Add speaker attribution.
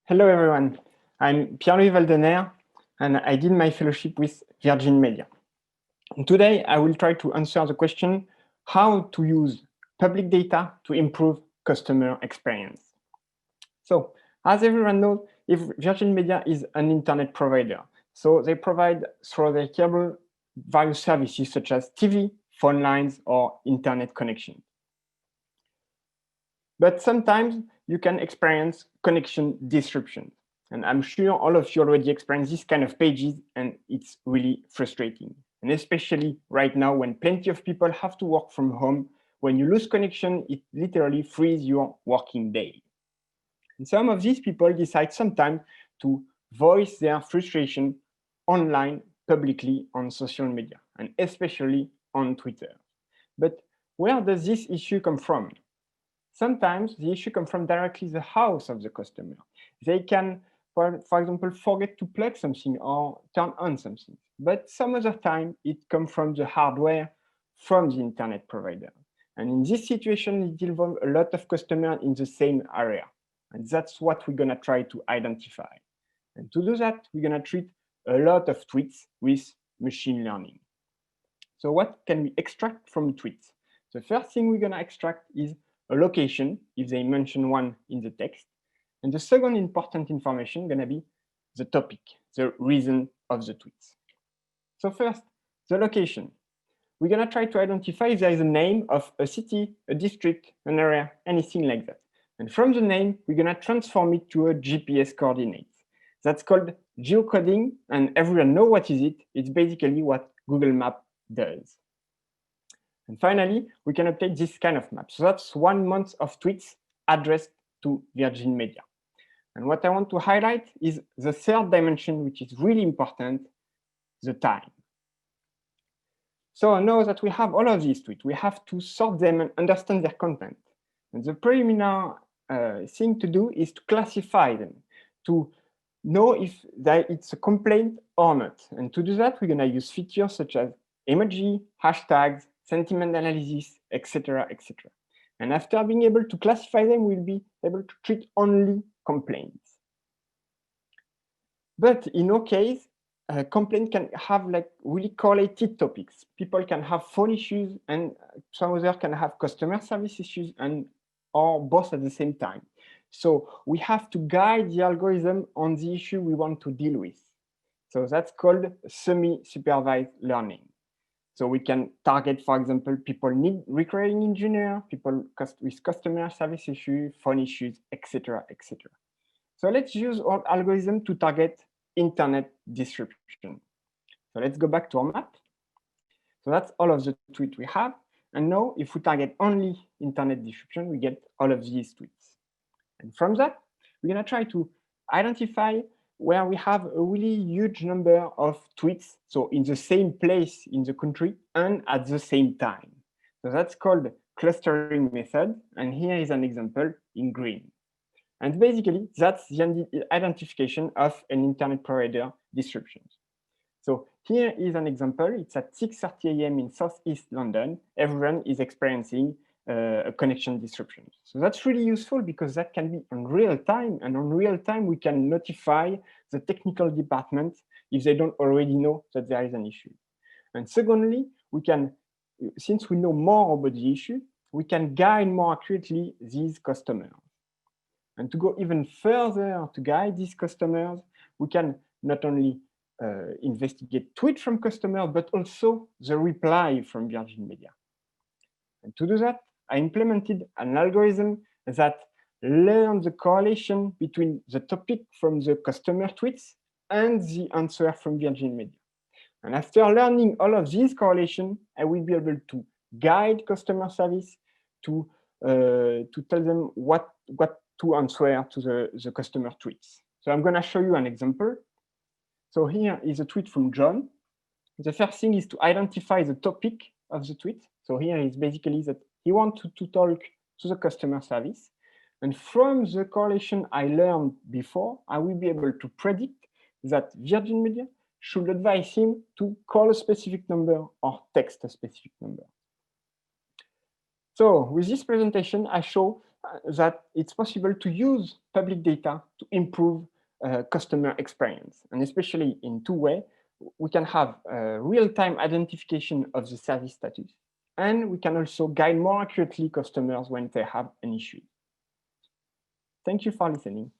Speaker 1: Hello, everyone. I'm Pierre and I did my fellowship with Virgin Media. And today, I will try to answer the question, how to use public data to improve customer experience. So, as everyone knows, if Virgin Media is an internet provider, so they provide through their cable various services such as TV, phone lines, or internet connection. But sometimes you can experience connection disruption. And I'm sure all of you already experienced this kind of pages, and it's really frustrating. And especially right now when plenty of people have to work from home, when you lose connection, it literally frees your working day. And some of these people decide sometimes to voice their frustration online publicly on social media, and especially on Twitter. But where does this issue come from? Sometimes the issue comes from directly the house of the customer. They can, for example, forget to plug something or turn on something. But some other time, it comes from the hardware from the internet provider. And in this situation, it involves a lot of customers in the same area. And that's what we're going to try to identify. And to do that, we're going to treat a lot of tweets with machine learning. So what can we extract from tweets? The first thing we're going to extract is a location, if they mention one in the text. And the second important information is going to be the topic, the reason of the tweets. So first, the location. We're going to try to identify if there is a name of a city, a district, an area, anything like that. And from the name, we're going to transform it to a GPS coordinates. That's called geocoding, and everyone knows what is it. It's basically what Google Maps does. And finally, we can update this kind of map. So that's 1 month of tweets addressed to Virgin Media. And what I want to highlight is the third dimension, which is really important, the time. So now that we have all of these tweets, we have to sort them and understand their content. And the preliminary thing to do is to classify them, to know if it's a complaint or not. And to do that, we're going to use features such as emoji, hashtags, sentiment analysis, etc., etc. And after being able to classify them, we'll be able to treat only complaints. But in our case, a complaint can have like really correlated topics. People can have phone issues, and some others can have customer service issues, or both at the same time. So we have to guide the algorithm on the issue we want to deal with. So that's called semi-supervised learning. So we can target, for example, people need recurring engineer, people with customer service issues, phone issues, etc., etc. So let's use our algorithm to target internet disruption. So let's go back to our map. So that's all of the tweets we have. And now, if we target only internet disruption, we get all of these tweets. And from that, we're going to try to identify where we have a really huge number of tweets, so in the same place in the country and at the same time. So that's called clustering method, and here is an example in green. And basically, that's the identification of an internet provider disruption. So here is an example. It's at 6:30 a.m. in Southeast London. Everyone is experiencing a connection disruption. So that's really useful because that can be in real time, and on real time we can notify the technical department if they don't already know that there is an issue. And secondly, we can, since we know more about the issue, we can guide more accurately these customers. And to go even further to guide these customers, we can not only investigate tweets from customers, but also the reply from Virgin Media. And to do that, I implemented an algorithm that learns the correlation between the topic from the customer tweets and the answer from Virgin Media. And after learning all of these correlations, I will be able to guide customer service to tell them what to answer to the customer tweets. So I'm going to show you an example. So here is a tweet from John. The first thing is to identify the topic of the tweet. So here is basically that he wants to talk to the customer service. And from the correlation I learned before, I will be able to predict that Virgin Media should advise him to call a specific number or text a specific number. So with this presentation, I show that it's possible to use public data to improve customer experience. And especially in two ways, we can have real-time identification of the service status, and we can also guide more accurately customers when they have an issue. Thank you for listening.